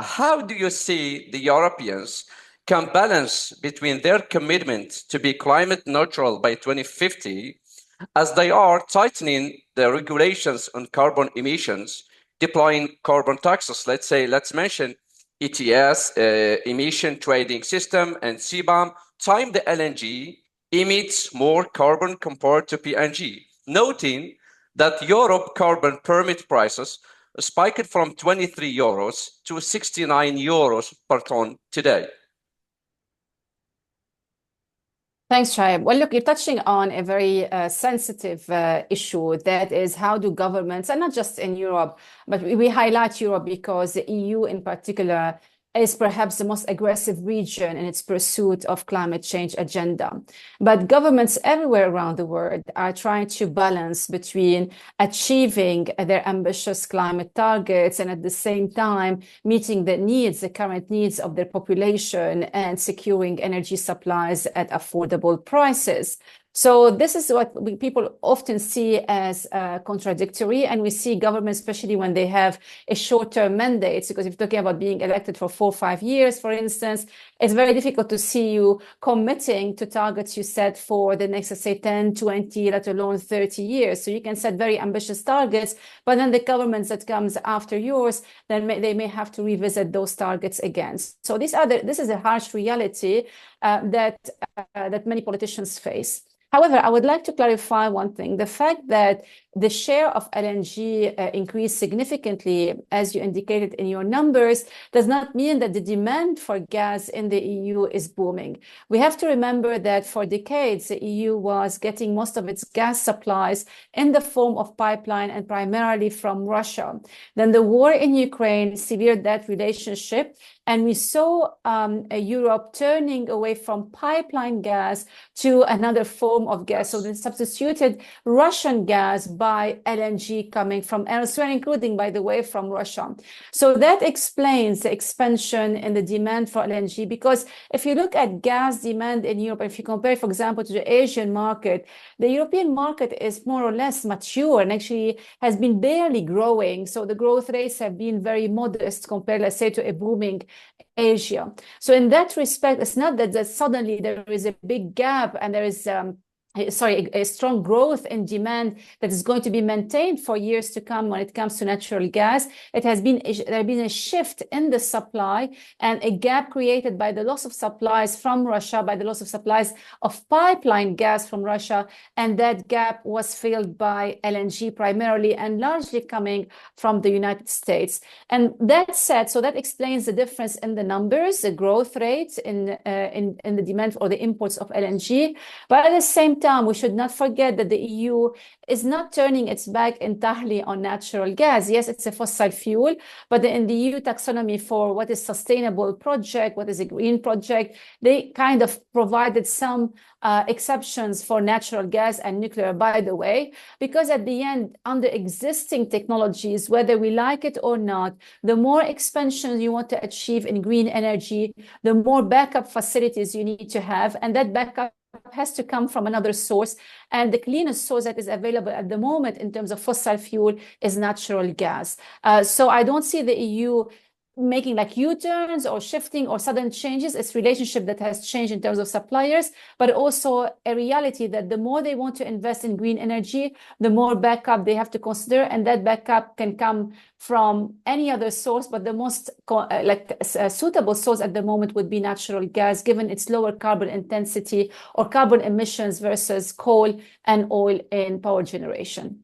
How do you see the Europeans can balance between their commitment to be climate neutral by 2050 as they are tightening the regulations on carbon emissions, deploying carbon taxes? Let's mention ETS, emission trading system, and CBAM. Time the LNG emits more carbon compared to PNG, noting that Europe carbon permit prices spiked from 23 euros to 69 euros per ton today. Thanks, Shaib. Well, look, you're touching on a very sensitive issue, that is, how do governments, and not just in Europe, but we highlight Europe because the EU in particular is perhaps the most aggressive region in its pursuit of climate change agenda. But governments everywhere around the world are trying to balance between achieving their ambitious climate targets and at the same time meeting the current needs of their population and securing energy supplies at affordable prices. So this is what people often see as contradictory, and we see governments, especially when they have a short-term mandate, because if you're talking about being elected for 4 or 5 years, for instance, it's very difficult to see you committing to targets you set for the next, let's say, 10, 20, let alone 30 years. So you can set very ambitious targets, but then the governments that comes after yours, then they may have to revisit those targets again. So this is a harsh reality that many politicians face. However, I would like to clarify one thing. The fact that the share of LNG increased significantly, as you indicated in your numbers, does not mean that the demand for gas in the EU is booming. We have to remember that for decades, the EU was getting most of its gas supplies in the form of pipeline and primarily from Russia. Then the war in Ukraine severed that relationship, and we saw Europe turning away from pipeline gas to another form of gas. So they substituted Russian gas by LNG coming from elsewhere, including, by the way, from Russia. So that explains the expansion in the demand for LNG, because if you look at gas demand in Europe, if you compare, for example, to the Asian market, the European market is more or less mature and actually has been barely growing. So the growth rates have been very modest compared, let's say, to a booming Asia. So in that respect, it's not that suddenly there is a big gap and there is a strong growth in demand that is going to be maintained for years to come when it comes to natural gas. There has been a shift in the supply and a gap created by the loss of supplies from Russia, by the loss of supplies of pipeline gas from Russia, and that gap was filled by LNG primarily and largely coming from the United States. And that said, so that explains the difference in the numbers, the growth rates in the demand or the imports of LNG. But at the same time, we should not forget that the EU is not turning its back entirely on natural gas. Yes, it's a fossil fuel, but in the EU taxonomy for what is sustainable project, what is a green project, they kind of provided some exceptions for natural gas and nuclear, by the way, because at the end, under existing technologies, whether we like it or not, the more expansion you want to achieve in green energy, the more backup facilities you need to have, and that backup has to come from another source, and the cleanest source that is available at the moment in terms of fossil fuel is natural gas. So I don't see the EU making like U-turns or shifting or sudden changes. It's relationship that has changed in terms of suppliers, but also a reality that the more they want to invest in green energy, the more backup they have to consider, and that backup can come from any other source, but the most suitable source at the moment would be natural gas, given its lower carbon intensity or carbon emissions versus coal and oil in power generation.